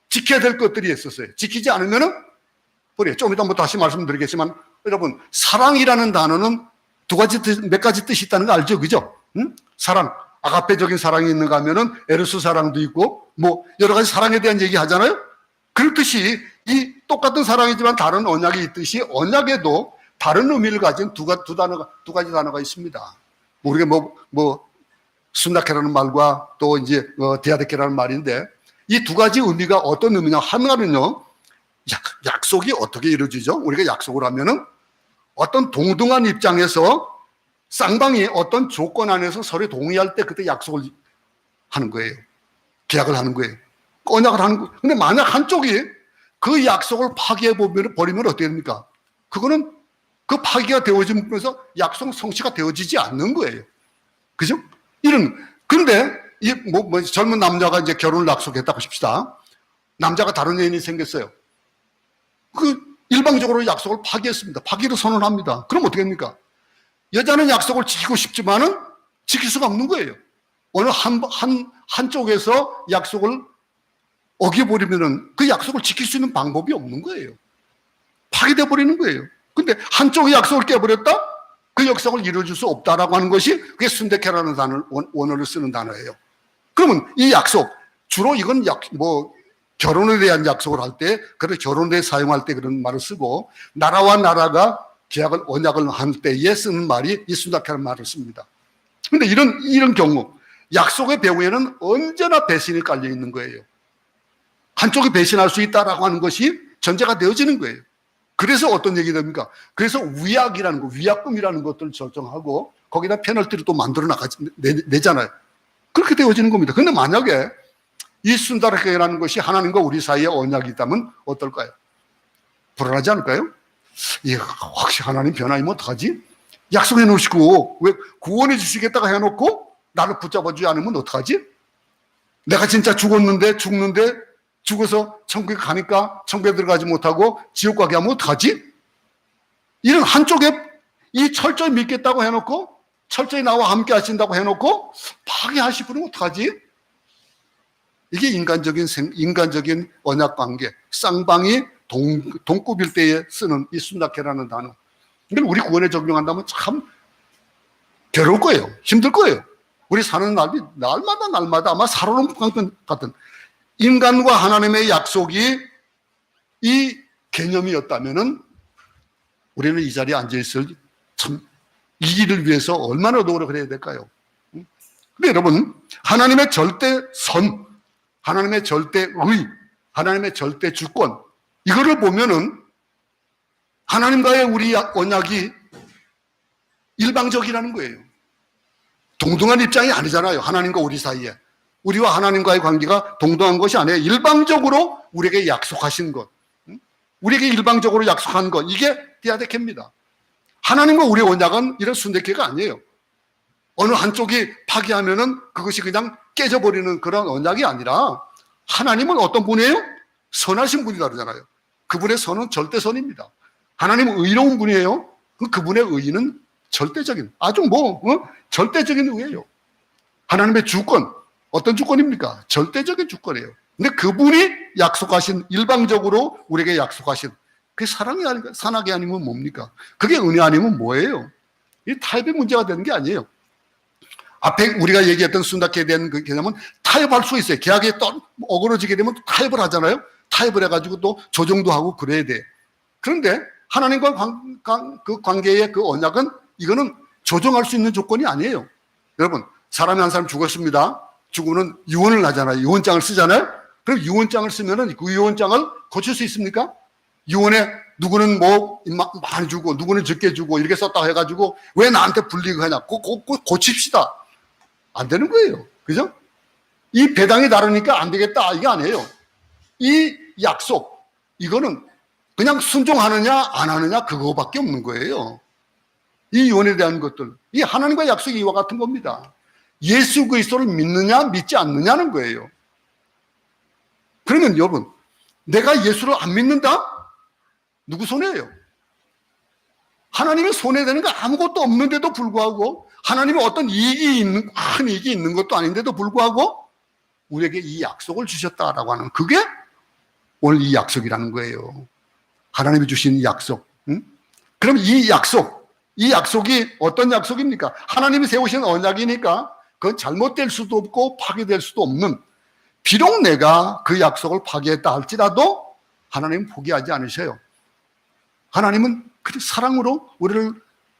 [SPEAKER 1] 지켜야 될 것들이 있었어요. 지키지 않으면은 버려요. 좀 이따 뭐 다시 말씀드리겠지만 여러분, 사랑이라는 단어는 몇 가지 뜻이 있다는 거 알죠? 그죠? 사랑. 아가페적인 사랑이 있는가 하면은 에르스 사랑도 있고 뭐 여러 가지 사랑에 대한 얘기 하잖아요. 그렇듯이 이 똑같은 사랑이지만 다른 언약이 있듯이 언약에도 다른 의미를 가진 두 가지 단어가 있습니다. 우리가 순다케라는 말과 또 이제 디아데케라는 말인데 이 두 가지 의미가 어떤 의미냐? 하나는요, 약속이 어떻게 이루어지죠? 우리가 약속을 하면은 어떤 동등한 입장에서 쌍방이 어떤 조건 안에서 서로 동의할 때 그때 약속을 하는 거예요. 계약을 하는 거예요. 언약을 하는 거예요. 근데 만약 한쪽이 그 약속을 파기해버리면 어떻게 됩니까? 그거는 그 파기가 되어지면서 약속 성취가 되어지지 않는 거예요. 그죠? 그런데 젊은 남자가 이제 결혼을 약속했다고 하십시다. 남자가 다른 애인이 생겼어요. 일방적으로 약속을 파기했습니다. 파기로 선언합니다. 그럼 어떻게 됩니까? 여자는 약속을 지키고 싶지만은 지킬 수가 없는 거예요. 어느 한쪽에서 약속을 어겨버리면은 그 약속을 지킬 수 있는 방법이 없는 거예요. 파기돼 버리는 거예요. 근데 한쪽이 약속을 깨버렸다? 그 약속을 이루어줄 수 없다라고 하는 것이 그게 순데케라는 원어를 쓰는 단어예요. 그러면 이 약속, 주로 이건 결혼에 대한 약속을 할 때, 결혼에 사용할 때 그런 말을 쓰고, 나라와 나라가 언약을 할 때에 쓰는 말이 이 순다케라는 말을 씁니다. 근데 이런 경우, 약속의 배후에는 언제나 배신이 깔려 있는 거예요. 한쪽이 배신할 수 있다라고 하는 것이 전제가 되어지는 거예요. 그래서 어떤 얘기 됩니까? 그래서 위약금이라는 것들을 결정하고 거기다 페널티를 또 만들어 내잖아요. 그렇게 되어지는 겁니다. 근데 만약에 이 순다케라는 것이 하나님과 우리 사이에 언약이 있다면 어떨까요? 불안하지 않을까요? 혹시 하나님 변화이면 어떡하지? 약속해 놓으시고 왜 구원해 주시겠다고 해놓고 나를 붙잡아 주지 않으면 어떡하지? 내가 진짜 죽어서 천국에 가니까 천국에 들어가지 못하고 지옥 가게 하면 어떡하지? 이런 한쪽에 이 철저히 믿겠다고 해놓고 철저히 나와 함께 하신다고 해놓고 파괴하실 분은 어떡하지? 이게 인간적인 언약 관계, 쌍방이 동급일 때에 쓰는 이 순다케라는 단어. 이걸 우리 구원에 적용한다면 참 괴로울 거예요. 힘들 거예요. 우리 사는 날마다 아마 살아오는 같은 인간과 하나님의 약속이 이 개념이었다면은 우리는 이 자리에 앉아있을 참 이 길을 위해서 얼마나 노력을 해야 될까요? 근데 여러분, 하나님의 절대 선, 하나님의 절대 의, 하나님의 절대 주권, 이거를 보면은 하나님과의 우리 언약이 일방적이라는 거예요. 동등한 입장이 아니잖아요. 하나님과 우리 사이에. 우리와 하나님과의 관계가 동등한 것이 아니에요. 일방적으로 우리에게 약속하신 것, 우리에게 일방적으로 약속한 것, 이게 디아데케입니다. 하나님과 우리의 언약은 이런 순대케가 아니에요. 어느 한쪽이 파기하면은 그것이 그냥 깨져버리는 그런 언약이 아니라, 하나님은 어떤 분이에요? 선하신 분이다 그러잖아요. 그분의 선은 절대선입니다. 하나님은 의로운 분이에요. 그분의 의는 절대적인, 아주 절대적인 의예요. 하나님의 주권, 어떤 주권입니까? 절대적인 주권이에요. 근데 그분이 약속하신, 일방적으로 우리에게 약속하신, 그게 사랑이 아닌가? 산악이 아니면 뭡니까? 그게 은혜 아니면 뭐예요? 이 타협의 문제가 되는 게 아니에요. 앞에 우리가 얘기했던 순닥케에 대한 그 개념은 타협할 수 있어요. 계약에 또 어그러지게 되면 타협을 하잖아요. 타협을 해가지고 또 조정도 하고 그래야 돼. 그런데 하나님과 그 관계의 그 언약은, 이거는 조정할 수 있는 조건이 아니에요. 여러분, 사람이 한 사람 죽었습니다. 죽으면 유언을 하잖아요. 유언장을 쓰잖아요. 그럼 유언장을 쓰면은 그 유언장을 고칠 수 있습니까? 유언에 누구는 뭐 많이 주고 누구는 적게 주고 이렇게 썼다고 해가지고 왜 나한테 불리고 하냐? 고칩시다. 안 되는 거예요. 그죠? 이 배당이 다르니까 안 되겠다, 이게 아니에요. 이 약속, 이거는 그냥 순종하느냐 안 하느냐 그거밖에 없는 거예요. 이 유언에 대한 것들, 이 하나님과 약속이 이와 같은 겁니다. 예수 그리스도를 믿느냐 믿지 않느냐는 거예요. 그러면 여러분, 내가 예수를 안 믿는다? 누구 손해예요? 하나님의 손해되는 거 아무것도 없는데도 불구하고, 하나님의 어떤 큰 이익이 있는 것도 아닌데도 불구하고 우리에게 이 약속을 주셨다라고 하는, 그게 오늘 이 약속이라는 거예요. 하나님이 주신 이 약속. 그럼 이 약속이 어떤 약속입니까? 하나님이 세우신 언약이니까 그건 잘못될 수도 없고 파괴될 수도 없는, 비록 내가 그 약속을 파괴했다 할지라도 하나님은 포기하지 않으셔요. 하나님은 그 사랑으로 우리를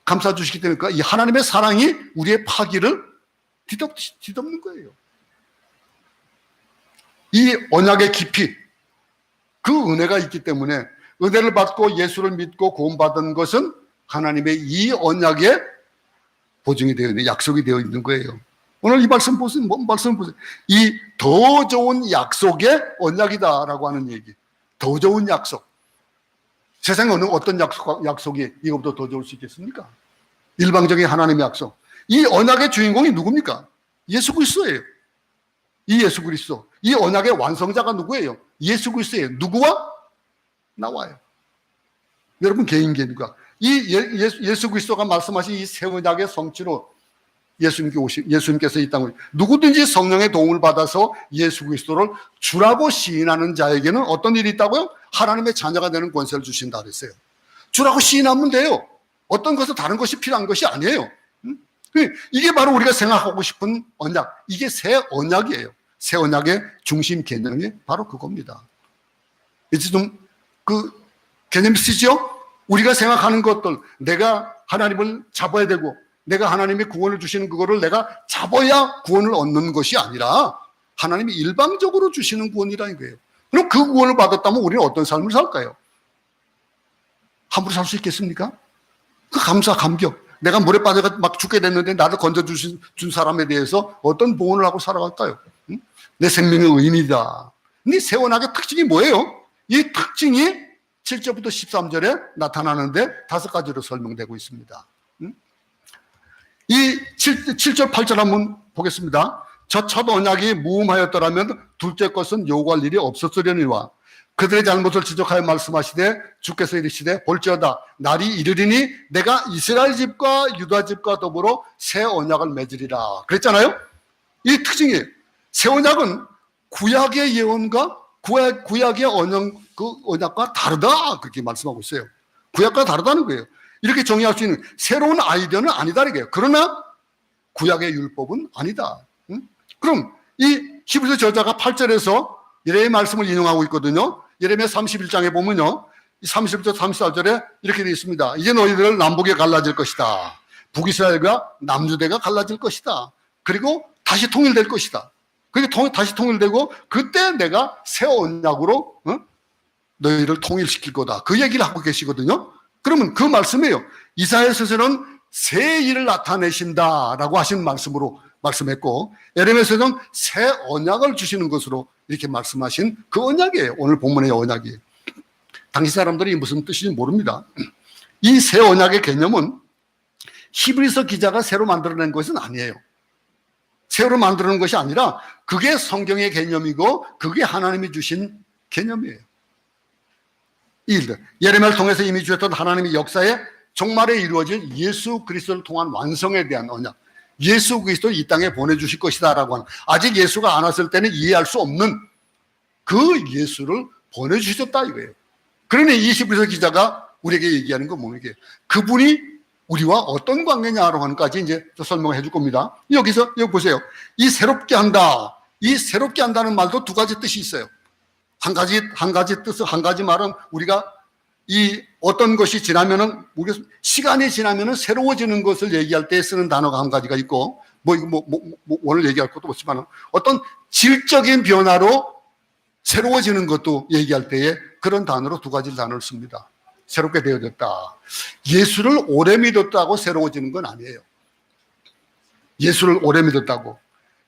[SPEAKER 1] 감싸주시기 때문에 이 하나님의 사랑이 우리의 파기를 뒤덮는 거예요. 이 언약의 깊이, 그 은혜가 있기 때문에, 은혜를 받고 예수를 믿고 구원받은 것은 하나님의 이 언약에 보증이 되어 있는, 약속이 되어 있는 거예요. 오늘 이 말씀 보세요. 말씀 보세요. 이 더 좋은 약속의 언약이다라고 하는 얘기. 더 좋은 약속. 세상에 어떤 약속이 이것보다 더 좋을 수 있겠습니까? 일방적인 하나님의 약속. 이 언약의 주인공이 누굽니까? 예수 그리스도예요. 이 예수 그리스도. 이 언약의 완성자가 누구예요? 예수 그리스도예요. 누구와? 나와요. 여러분 개인과. 이 예수 그리스도가 말씀하신 이 새 언약의 성취로 예수님께서 이 땅을, 누구든지 성령의 도움을 받아서 예수 그리스도를 주라고 시인하는 자에게는 어떤 일이 있다고요? 하나님의 자녀가 되는 권세를 주신다 그랬어요. 주라고 시인하면 돼요. 어떤 것은 다른 것이 필요한 것이 아니에요. 이게 바로 우리가 생각하고 싶은 언약, 이게 새 언약이에요. 새 언약의 중심 개념이 바로 그겁니다. 이제 좀 그 개념 쓰죠? 우리가 생각하는 것들, 내가 하나님을 잡아야 되고, 내가 하나님이 구원을 주시는 그거를 내가 잡아야 구원을 얻는 것이 아니라 하나님이 일방적으로 주시는 구원이라는 거예요. 그럼 그 구원을 받았다면 우리는 어떤 삶을 살까요? 함부로 살 수 있겠습니까? 그 감사, 감격. 내가 물에 빠져가 막 죽게 됐는데 나를 건져준 사람에 대해서 어떤 보온을 하고 살아갈까요? 내 생명의 의인이다. 근데 새 언약의 특징이 뭐예요? 이 특징이 7절부터 13절에 나타나는데 5가지로 설명되고 있습니다. 이 7절, 8절 한번 보겠습니다. 저 첫 언약이 무음하였더라면 둘째 것은 요구할 일이 없었으려니와 그들의 잘못을 지적하여 말씀하시되 주께서 이르시되 볼지어다 날이 이르리니 내가 이스라엘 집과 유다 집과 더불어 새 언약을 맺으리라 그랬잖아요. 이 특징이, 새 언약은 구약의 예언과 구약의 언약과 다르다 그렇게 말씀하고 있어요. 구약과 다르다는 거예요. 이렇게 정의할 수 있는 새로운 아이디어는 아니다 이거예요. 그러나 구약의 율법은 아니다. 그럼 이 히브리서 저자가 8절에서 이래의 말씀을 인용하고 있거든요. 예레미야 31장에 보면요, 31절 34절에 이렇게 되어 있습니다. 이제 너희들 남북에 갈라질 것이다. 북이스라엘과 남유대가 갈라질 것이다. 그리고 다시 통일될 것이다. 그리고 다시 통일되고 그때 내가 새 언약으로 너희를 통일시킬 거다. 그 얘기를 하고 계시거든요. 그러면 그 말씀이에요. 이사야서에서는 새 일을 나타내신다라고 하신 말씀으로 말씀했고, 에레미야서는 새 언약을 주시는 것으로 이렇게 말씀하신 그 언약이에요. 오늘 본문의 언약이에요. 당시 사람들이 무슨 뜻인지 모릅니다. 이 새 언약의 개념은 히브리서 기자가 새로 만들어낸 것은 아니에요. 새로 만드는 것이 아니라 그게 성경의 개념이고 그게 하나님이 주신 개념이에요. 이 일들, 예레미야를 통해서 이미 주셨던 하나님의 역사에 종말에 이루어질 예수 그리스도를 통한 완성에 대한 언약, 예수 그리스도를 이 땅에 보내주실 것이다 라고 하는, 아직 예수가 안 왔을 때는 이해할 수 없는 그 예수를 보내주셨다 이거예요. 그러니 이 히브리서 기자가 우리에게 얘기하는 건 뭡니까? 그분이 우리와 어떤 관계냐라고 하는 까지 이제 설명을 해줄 겁니다. 여기 보세요. 이 새롭게 한다. 이 새롭게 한다는 말도 두 가지 뜻이 있어요. 한 가지 뜻은, 한 가지 말은 우리가 이 어떤 것이 지나면은, 우리가 시간이 지나면은 새로워지는 것을 얘기할 때 쓰는 단어가 한 가지가 있고, 오늘 얘기할 것도 없지만 어떤 질적인 변화로 새로워지는 것도 얘기할 때에 그런 단어로 두 가지 단어를 씁니다. 새롭게 되어졌다. 예수를 오래 믿었다고 새로워지는 건 아니에요. 예수를 오래 믿었다고,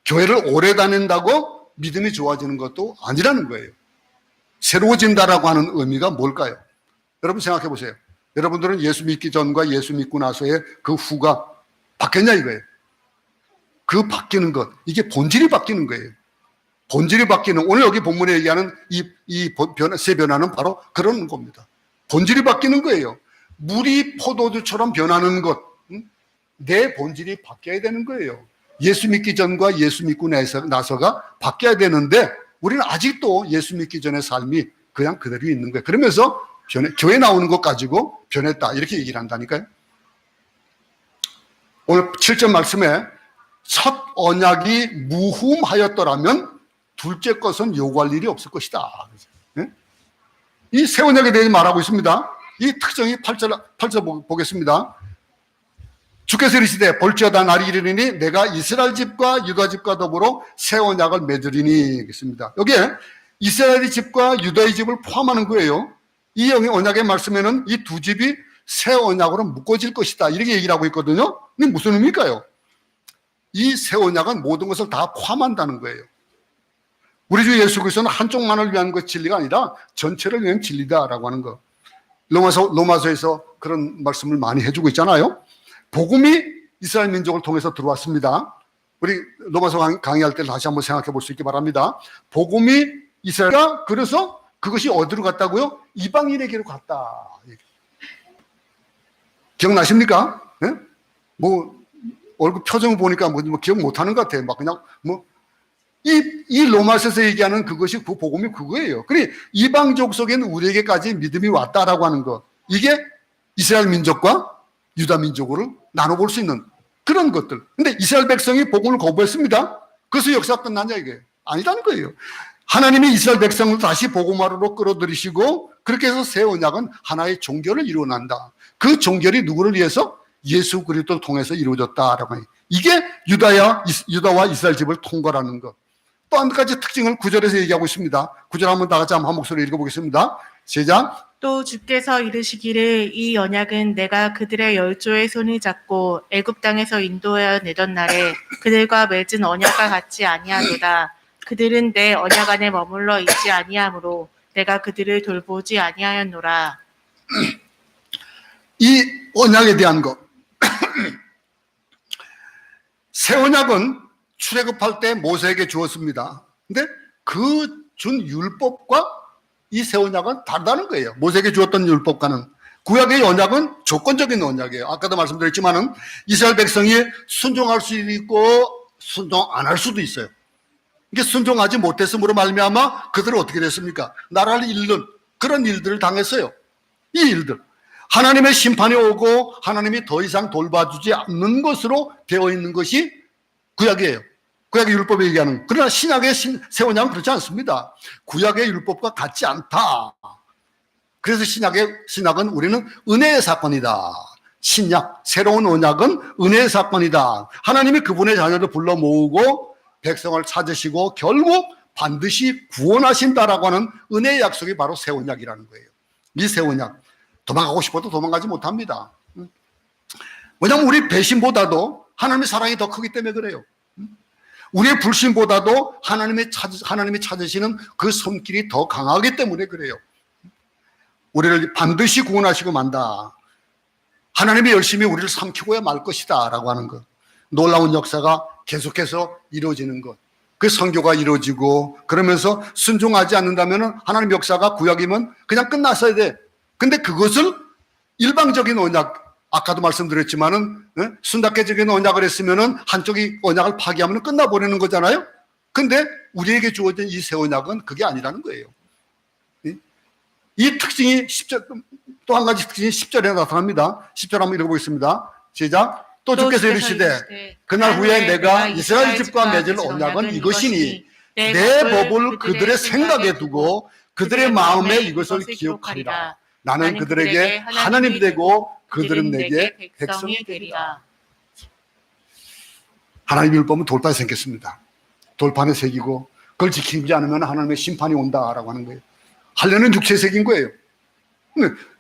[SPEAKER 1] 교회를 오래 다닌다고 믿음이 좋아지는 것도 아니라는 거예요. 새로워진다라고 하는 의미가 뭘까요? 여러분 생각해 보세요. 여러분들은 예수 믿기 전과 예수 믿고 나서의 그 후가 바뀌었냐 이거예요. 그 바뀌는 것, 이게 본질이 바뀌는 거예요. 본질이 바뀌는, 오늘 여기 본문에 얘기하는 새 변화는 바로 그런 겁니다. 본질이 바뀌는 거예요. 물이 포도주처럼 변하는 것, 내 본질이 바뀌어야 되는 거예요. 예수 믿기 전과 예수 믿고 나서가 바뀌어야 되는데 우리는 아직도 예수 믿기 전의 삶이 그냥 그대로 있는 거예요. 그러면서 교회 나오는 것 가지고 변했다 이렇게 얘기를 한다니까요. 오늘 7절 말씀에 첫 언약이 무흠하였더라면 둘째 것은 요구할 일이 없을 것이다. 이 새 언약에 대해 말하고 있습니다. 이 특징이 8절 보겠습니다. 주께서 이르시되 볼지어다 날이 이르리니 내가 이스라엘 집과 유다 집과 더불어 새 언약을 맺으리니 있습니다. 여기에 이스라엘 집과 유다의 집을 포함하는 거예요. 이 언약의 말씀에는 이 두 집이 새 언약으로 묶어질 것이다 이렇게 얘기를 하고 있거든요. 근데 무슨 의미일까요? 이 새 언약은 모든 것을 다 포함한다는 거예요. 우리 주 예수 그리스도는 한쪽만을 위한 것 진리가 아니라 전체를 위한 진리다라고 하는 거. 로마서에서 그런 말씀을 많이 해주고 있잖아요. 복음이 이스라엘 민족을 통해서 들어왔습니다. 우리 로마서 강의할 때 다시 한번 생각해 볼 수 있기 바랍니다. 복음이 이스라엘가, 그래서 그것이 어디로 갔다고요? 이방인에게로 갔다. 기억나십니까? 네? 얼굴 표정 보니까 기억 못하는 것 같아요. 막 그냥 이 로마서에서 얘기하는 그것이 그 복음이 그거예요. 그러니 이방족 속에는 우리에게까지 믿음이 왔다라고 하는 것, 이게 이스라엘 민족과 유다 민족을 나눠볼 수 있는 그런 것들. 근데 이스라엘 백성이 복음을 거부했습니다. 그래서 역사가 끝났냐 이게 아니라는 거예요. 하나님이 이스라엘 백성을 다시 복음화로 끌어들이시고 그렇게 해서 새 언약은 하나의 종교를 이루어낸다. 그 종교를 누구를 위해서? 예수 그리스도를 통해서 이루어졌다라고 해요. 이게 유다와 이스라엘 집을 통과하는 것. 또 한 가지 특징을 9절에서 얘기하고 있습니다. 9절 한번 다 같이 한 목소리로 읽어보겠습니다. 시작.
[SPEAKER 2] 또 주께서 이르시기를 이 언약은 내가 그들의 열조의 손을 잡고 애굽 땅에서 인도하여 내던 날에 그들과 맺은 언약과 같이 아니하도다. 그들은 내 언약 안에 머물러 있지 아니하므로 내가 그들을 돌보지 아니하였노라.
[SPEAKER 1] 이 언약에 대한 것. 새 언약은 출애굽할 때 모세에게 주었습니다. 근데 그 준 율법과 이 새 언약은 다르다는 거예요. 모세에게 주었던 율법과는. 구약의 언약은 조건적인 언약이에요. 아까도 말씀드렸지만은 이스라엘 백성이 순종할 수도 있고 순종 안 할 수도 있어요. 이게 순종하지 못했음으로 말미암아 그들은 어떻게 됐습니까? 나라를 잃는 그런 일들을 당했어요. 이 일들. 하나님의 심판이 오고 하나님이 더 이상 돌봐주지 않는 것으로 되어 있는 것이 구약이에요. 구약의 율법에 얘기하는. 그러나 신약의 새 언약은 그렇지 않습니다. 구약의 율법과 같지 않다. 그래서 신약은 우리는 은혜의 사건이다. 신약, 새로운 언약은 은혜의 사건이다. 하나님이 그분의 자녀를 불러 모으고 백성을 찾으시고 결국 반드시 구원하신다라고 하는 은혜의 약속이 바로 새 언약이라는 거예요. 이 새 언약, 도망가고 싶어도 도망가지 못합니다. 왜냐하면 우리 배신보다도 하나님의 사랑이 더 크기 때문에 그래요. 우리의 불신보다도 하나님이 찾으시는 그 손길이 더 강하기 때문에 그래요. 우리를 반드시 구원하시고 만다. 하나님이 열심히 우리를 삼키고야 말 것이다 라고 하는 것. 놀라운 역사가 계속해서 이루어지는 것. 그 선교가 이루어지고 그러면서 순종하지 않는다면 하나님 역사가 구약이면 그냥 끝났어야 돼. 근데 그것을 일방적인 언약, 아까도 말씀드렸지만은 순답계적인 언약을 했으면은 한쪽이 언약을 파기하면 끝나버리는 거잖아요. 근데 우리에게 주어진 이 새 언약은 그게 아니라는 거예요. 이 특징이 10절, 또 한 가지 특징이 10절에 나타납니다. 10절 한번 읽어보겠습니다. 시작. 또 주께서 이르시되 그날 후에 내가 이스라엘 집과 맺을 언약은 이것이니 내 법을 그들의 생각에 두고 그들의 마음에 이것을 기억하리라. 나는 그들에게 하나님이 되고 그들은 내게 백성이 되리라. 하나님의 율법은 돌판에 생겼습니다. 돌판에 새기고 그걸 지키지 않으면 하나님의 심판이 온다라고 하는 거예요. 하려는 육체에 새긴 거예요.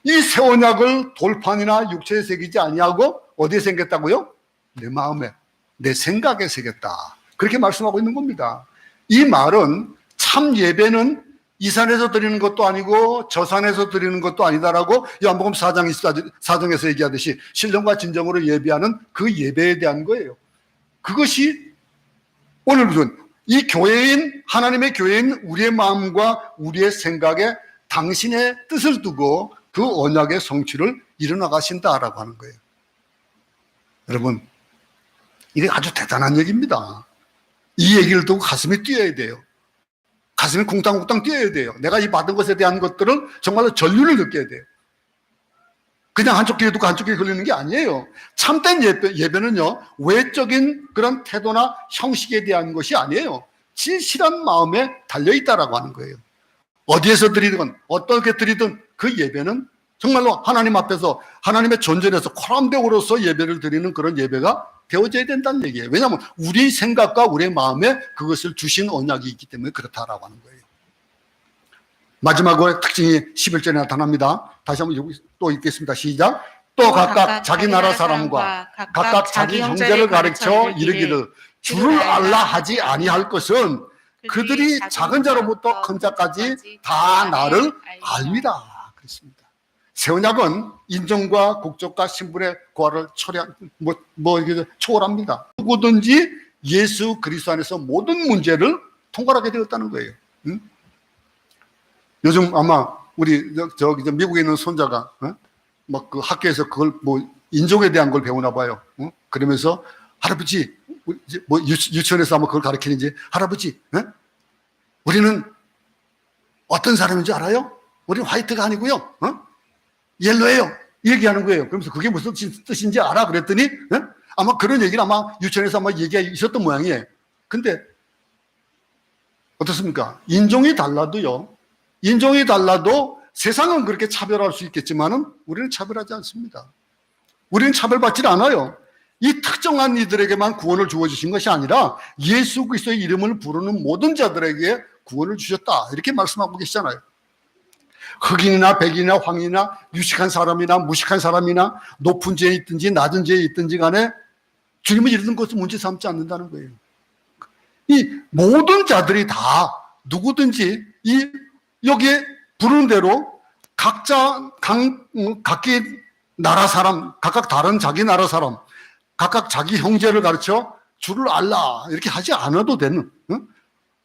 [SPEAKER 1] 이 새 언약을 돌판이나 육체에 새기지 아니하고 어디에 새겼다고요? 내 마음에, 내 생각에 새겼다. 그렇게 말씀하고 있는 겁니다. 이 말은 참 예배는 이 산에서 드리는 것도 아니고 저 산에서 드리는 것도 아니다라고 요한복음 4장에서 얘기하듯이 신령과 진정으로 예배하는 그 예배에 대한 거예요. 그것이 오늘 이 교회인, 하나님의 교회인 우리의 마음과 우리의 생각에 당신의 뜻을 두고 그 언약의 성취를 이뤄나가신다라고 하는 거예요. 여러분, 이게 아주 대단한 얘기입니다. 이 얘기를 두고 가슴이 뛰어야 돼요. 가슴이 쿵땅쿵땅 뛰어야 돼요. 내가 이 받은 것에 대한 것들을 정말로 전율을 느껴야 돼요. 그냥 한쪽 귀에 두고 한쪽 귀에 걸리는 게 아니에요. 참된 예배는요, 외적인 그런 태도나 형식에 대한 것이 아니에요. 진실한 마음에 달려있다라고 하는 거예요. 어디에서 드리든 어떻게 드리든 그 예배는 정말로 하나님 앞에서 하나님의 존전에서 코람대오로서 예배를 드리는 그런 예배가 되어져야 된다는 얘기예요. 왜냐하면 우리 생각과 우리의 마음에 그것을 주신 언약이 있기 때문에 그렇다라고 하는 거예요. 마지막으로 특징이 11절에 나타납니다. 다시 한번 또 읽겠습니다. 시작. 또 각각 자기 나라 사람과 각각 자기 형제를 가르쳐 이르기를 주를 알라 하지 아니할 것은 그들이 작은 자로부터 큰 자까지 다 나를 압니다. 그렇습니다. 새 언약은 인종과 국적과 신분의 고하를 초월합니다. 누구든지 예수 그리스도 안에서 모든 문제를 통과하게 되었다는 거예요. 요즘 아마 우리 저기 미국에 있는 손자가 막 그 학교에서 그걸 인종에 대한 걸 배우나 봐요. 그러면서 할아버지 유치원에서 아마 그걸 가르치는지 할아버지 우리는 어떤 사람인지 알아요? 우리는 화이트가 아니고요. 옐로예요. 얘기하는 거예요. 그러면서 그게 무슨 뜻인지 알아? 그랬더니 아마 그런 얘기를 아마 유치원에서 아마 얘기가 있었던 모양이에요. 근데 어떻습니까? 인종이 달라도 세상은 그렇게 차별할 수 있겠지만은 우리는 차별하지 않습니다. 우리는 차별받지 않아요. 이 특정한 이들에게만 구원을 주어주신 것이 아니라 예수 그리스도의 이름을 부르는 모든 자들에게 구원을 주셨다. 이렇게 말씀하고 계시잖아요. 흑인이나 백인이나 황인이나 유식한 사람이나 무식한 사람이나 높은 죄에 있든지 낮은 죄에 있든지 간에 주님은 이런 것을 문제 삼지 않는다는 거예요. 이 모든 자들이 다 누구든지 여기에 부르는 대로 각기 나라 사람, 각각 다른 자기 나라 사람, 각각 자기 형제를 가르쳐 주를 알라 이렇게 하지 않아도 되는,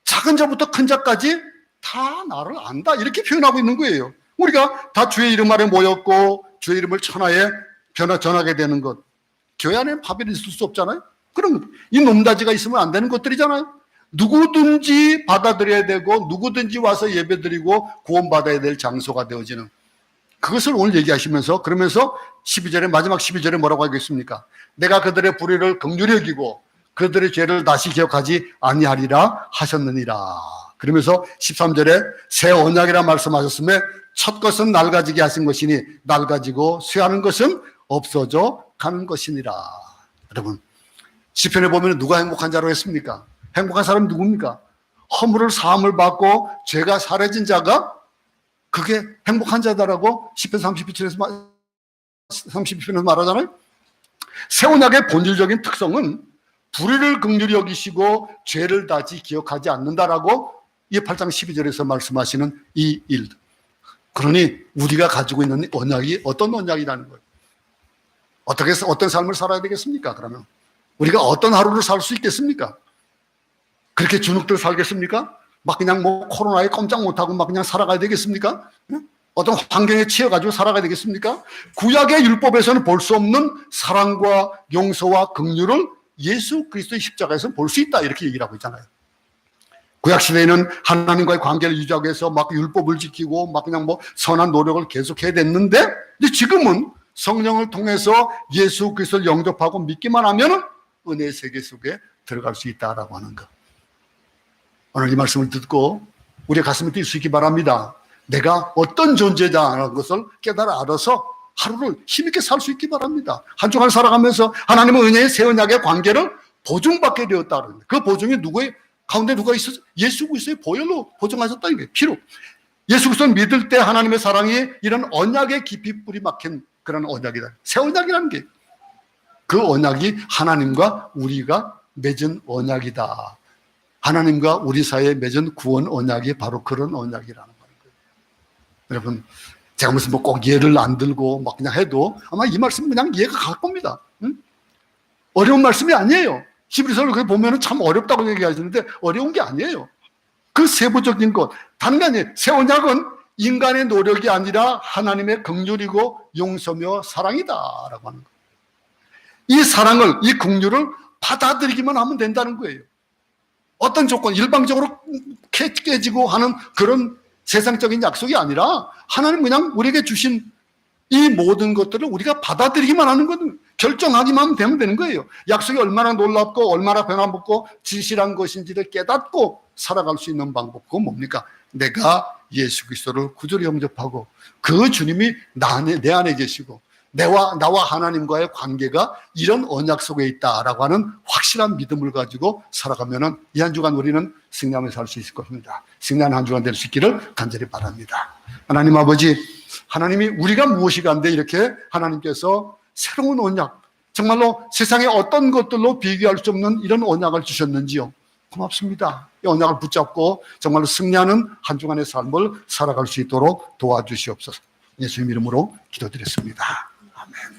[SPEAKER 1] 작은 자부터 큰 자까지 다 나를 안다 이렇게 표현하고 있는 거예요. 우리가 다 주의 이름 아래 모였고 주의 이름을 천하에 전하게 되는 것, 교회 안에는 파별이 있을 수 없잖아요. 그럼 이 놈다지가 있으면 안 되는 것들이잖아요. 누구든지 받아들여야 되고 누구든지 와서 예배드리고 구원받아야 될 장소가 되어지는, 그것을 오늘 얘기하시면서, 그러면서 12절에 마지막 12절에 뭐라고 하겠습니까? 내가 그들의 불의를 긍휼히 여기고 그들의 죄를 다시 기억하지 아니하리라 하셨느니라. 그러면서 13절에 새 언약이라 말씀하셨음에 첫 것은 낡아지게 하신 것이니 낡아지고 쇠하는 것은 없어져 가는 것이니라. 여러분, 시편에 보면 누가 행복한 자로 했습니까? 행복한 사람이 누굽니까? 허물을 사함을 받고 죄가 사라진 자가 그게 행복한 자다라고 시편 32편에서 말하잖아요. 새 언약의 본질적인 특성은 불의를 긍휼히 여기시고 죄를 다시 기억하지 않는다라고 이 8장 12절에서 말씀하시는 이 일. 그러니 우리가 가지고 있는 언약이 어떤 언약이라는 거예요. 어떤 삶을 살아야 되겠습니까? 그러면 우리가 어떤 하루를 살 수 있겠습니까? 그렇게 주눅들 살겠습니까? 막 그냥 뭐 코로나에 꼼짝 못하고 막 그냥 살아가야 되겠습니까? 어떤 환경에 치여가지고 살아가야 되겠습니까? 구약의 율법에서는 볼 수 없는 사랑과 용서와 긍휼을 예수 그리스도의 십자가에서 볼 수 있다, 이렇게 얘기를 하고 있잖아요. 구약 시대에는 하나님과의 관계를 유지하기 위해서 막 율법을 지키고 막 그냥 뭐 선한 노력을 계속해야 됐는데, 근데 지금은 성령을 통해서 예수 그리스도를 영접하고 믿기만 하면 은혜의 세계 속에 들어갈 수 있다라고 하는 것. 오늘 이 말씀을 듣고 우리의 가슴에 뛸 수 있기 바랍니다. 내가 어떤 존재다라는 것을 깨달아 알아서 하루를 힘있게 살 수 있기 바랍니다. 한 주간 살아가면서 하나님의 은혜의 새 언약의 관계를 보증받게 되었다. 그 보증이 누구의 가운데 누가 있어서 예수 그리스도의 보혈로 보증하셨다는 거예요. 피로. 예수 그리스도를 믿을 때 하나님의 사랑이 이런 언약에 깊이 뿌리 박힌 그런 언약이다. 새 언약이라는 게 그 언약이 하나님과 우리가 맺은 언약이다. 하나님과 우리 사이에 맺은 구원 언약이 바로 그런 언약이라는 거예요. 여러분, 제가 무슨 뭐 꼭 예를 안 들고 막 그냥 해도 아마 이 말씀은 그냥 이해가 갈 겁니다. 응? 어려운 말씀이 아니에요. 히브리서를 그렇게 보면 참 어렵다고 얘기하시는데 어려운 게 아니에요. 그 세부적인 것, 다른 게 아니에요. 새 언약은 인간의 노력이 아니라 하나님의 긍휼이고 용서며 사랑이다라고 하는 거예요. 이 사랑을, 이 긍휼을 받아들이기만 하면 된다는 거예요. 어떤 조건, 일방적으로 깨지고 하는 그런 세상적인 약속이 아니라 하나님 그냥 우리에게 주신 이 모든 것들을 우리가 받아들이기만 하는 거는 결정하기만 되면 되는 거예요. 약속이 얼마나 놀랍고 얼마나 변함없고 진실한 것인지를 깨닫고 살아갈 수 있는 방법, 그건 뭡니까? 내가 예수 그리스도를 구주로 영접하고 그 주님이 내 안에 계시고 나와 하나님과의 관계가 이런 언약 속에 있다라고 하는 확실한 믿음을 가지고 살아가면은 이 한 주간 우리는 승리하며 살 수 있을 것입니다. 승리하는 한 주간 될 수 있기를 간절히 바랍니다. 하나님 아버지, 하나님이 우리가 무엇이 간데 이렇게 하나님께서 새로운 언약, 정말로 세상에 어떤 것들로 비교할 수 없는 이런 언약을 주셨는지요. 고맙습니다. 이 언약을 붙잡고 정말로 승리하는 한 주간의 삶을 살아갈 수 있도록 도와주시옵소서. 예수님 이름으로 기도드렸습니다. 아멘.